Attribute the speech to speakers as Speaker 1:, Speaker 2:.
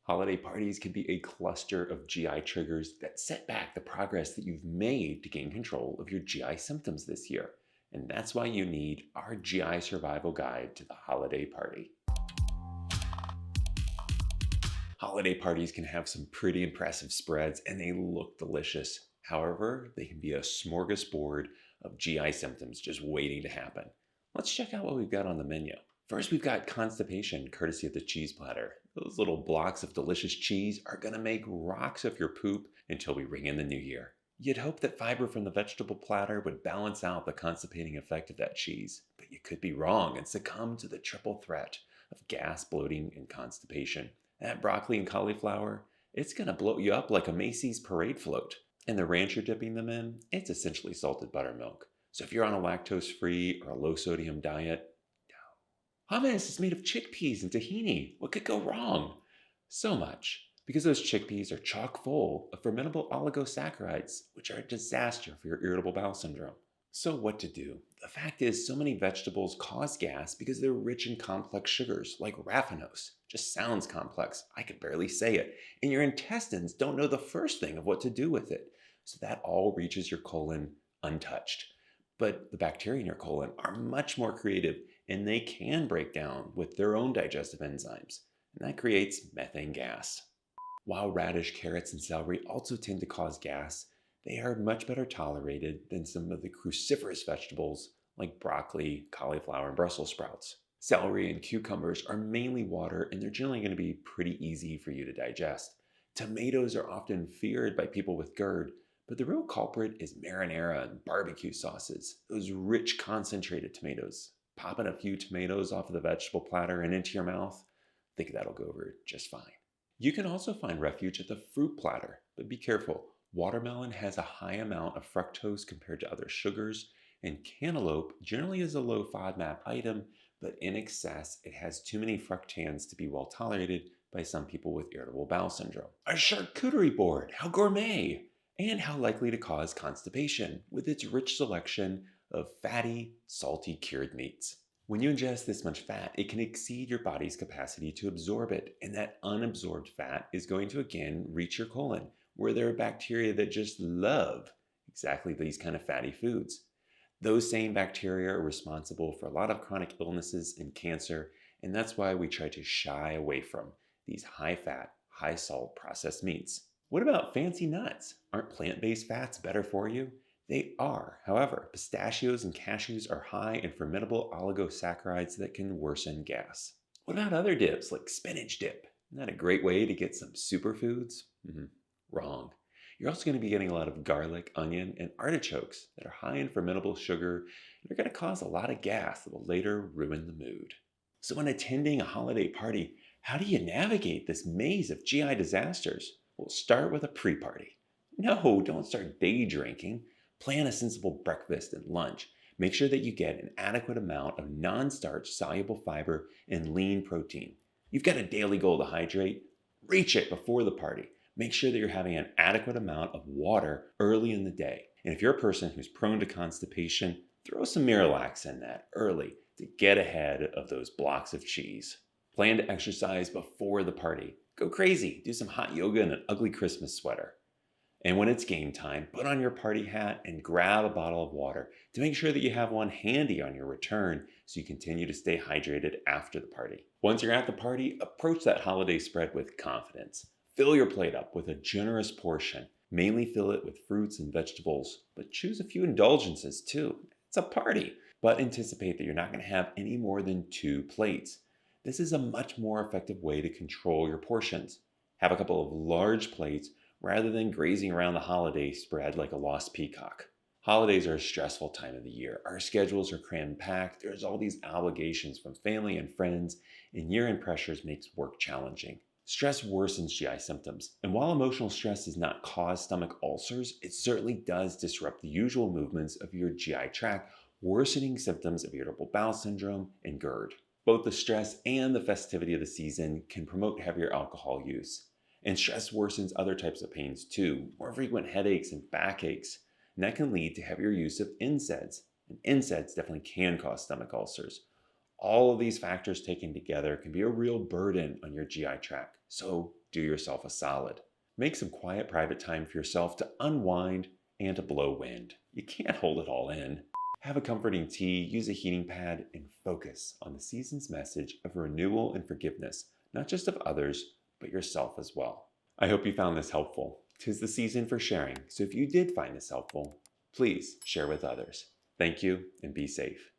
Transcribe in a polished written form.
Speaker 1: Holiday parties can be a cluster of GI triggers that set back the progress that you've made to gain control of your GI symptoms this year. And that's why you need our GI survival guide to the holiday party. Holiday parties can have some pretty impressive spreads and they look delicious. However, they can be a smorgasbord of GI symptoms just waiting to happen. Let's check out what we've got on the menu. First, we've got constipation, courtesy of the cheese platter. Those little blocks of delicious cheese are going to make rocks of your poop until we ring in the new year. You'd hope that fiber from the vegetable platter would balance out the constipating effect of that cheese, but you could be wrong and succumb to the triple threat of gas, bloating, and constipation. That broccoli and cauliflower, it's going to bloat you up like a Macy's parade float. And the ranch you're dipping them in, it's essentially salted buttermilk. So if you're on a lactose-free or a low-sodium diet, hummus is made of chickpeas and tahini. What could go wrong? So much. Because those chickpeas are chock full of fermentable oligosaccharides, which are a disaster for your irritable bowel syndrome. So what to do? The fact is, so many vegetables cause gas because they're rich in complex sugars, like raffinose. Just sounds complex. I could barely say it. And your intestines don't know the first thing of what to do with it. So that all reaches your colon untouched. But the bacteria in your colon are much more creative, and they can break down with their own digestive enzymes. And that creates methane gas. While radish, carrots, and celery also tend to cause gas, they are much better tolerated than some of the cruciferous vegetables like broccoli, cauliflower, and Brussels sprouts. Celery and cucumbers are mainly water, and they're generally going to be pretty easy for you to digest. Tomatoes are often feared by people with GERD, but the real culprit is marinara and barbecue sauces, those rich concentrated tomatoes. Popping a few tomatoes off of the vegetable platter and into your mouth, I think that'll go over just fine. You can also find refuge at the fruit platter, but be careful. Watermelon has a high amount of fructose compared to other sugars, and cantaloupe generally is a low FODMAP item, but in excess, it has too many fructans to be well tolerated by some people with irritable bowel syndrome. A charcuterie board, how gourmet! And how likely to cause constipation with its rich selection of fatty, salty cured meats. When you ingest this much fat, it can exceed your body's capacity to absorb it, and that unabsorbed fat is going to again reach your colon, where there are bacteria that just love exactly these kind of fatty foods. Those same bacteria are responsible for a lot of chronic illnesses and cancer, and that's why we try to shy away from these high-fat, high-salt processed meats. What about fancy nuts? Aren't plant-based fats better for you? They are. However, pistachios and cashews are high in fermentable oligosaccharides that can worsen gas. What about other dips like spinach dip? Isn't that a great way to get some superfoods? Wrong. You're also going to be getting a lot of garlic, onion, and artichokes that are high in fermentable sugar and are going to cause a lot of gas that will later ruin the mood. So when attending a holiday party, how do you navigate this maze of GI disasters? Well, start with a pre-party. No, don't start day drinking. Plan a sensible breakfast and lunch. Make sure that you get an adequate amount of non-starch soluble fiber and lean protein. You've got a daily goal to hydrate. Reach it before the party. Make sure that you're having an adequate amount of water early in the day. And if you're a person who's prone to constipation, throw some Miralax in that early to get ahead of those blocks of cheese. Plan to exercise before the party. Go crazy. Do some hot yoga in an ugly Christmas sweater. And when it's game time, put on your party hat and grab a bottle of water to make sure that you have one handy on your return so you continue to stay hydrated after the party. Once you're at the party, approach that holiday spread with confidence. Fill your plate up with a generous portion. Mainly fill it with fruits and vegetables, but choose a few indulgences too. It's a party. But anticipate that you're not going to have any more than 2 plates. This is a much more effective way to control your portions. Have a couple of large plates rather than grazing around the holiday spread like a lost peacock. Holidays are a stressful time of the year. Our schedules are cram-packed. There's all these obligations from family and friends, and year-end pressures makes work challenging. Stress worsens GI symptoms, and while emotional stress does not cause stomach ulcers, it certainly does disrupt the usual movements of your GI tract, worsening symptoms of irritable bowel syndrome and GERD. Both the stress and the festivity of the season can promote heavier alcohol use. And stress worsens other types of pains too, more frequent headaches and backaches. And that can lead to heavier use of NSAIDs. And NSAIDs definitely can cause stomach ulcers. All of these factors taken together can be a real burden on your GI tract, so do yourself a solid. Make some quiet private time for yourself to unwind and to blow wind. You can't hold it all in. Have a comforting tea, use a heating pad, and focus on the season's message of renewal and forgiveness, not just of others, but yourself as well. I hope you found this helpful. 'Tis the season for sharing, so if you did find this helpful, please share with others. Thank you and be safe.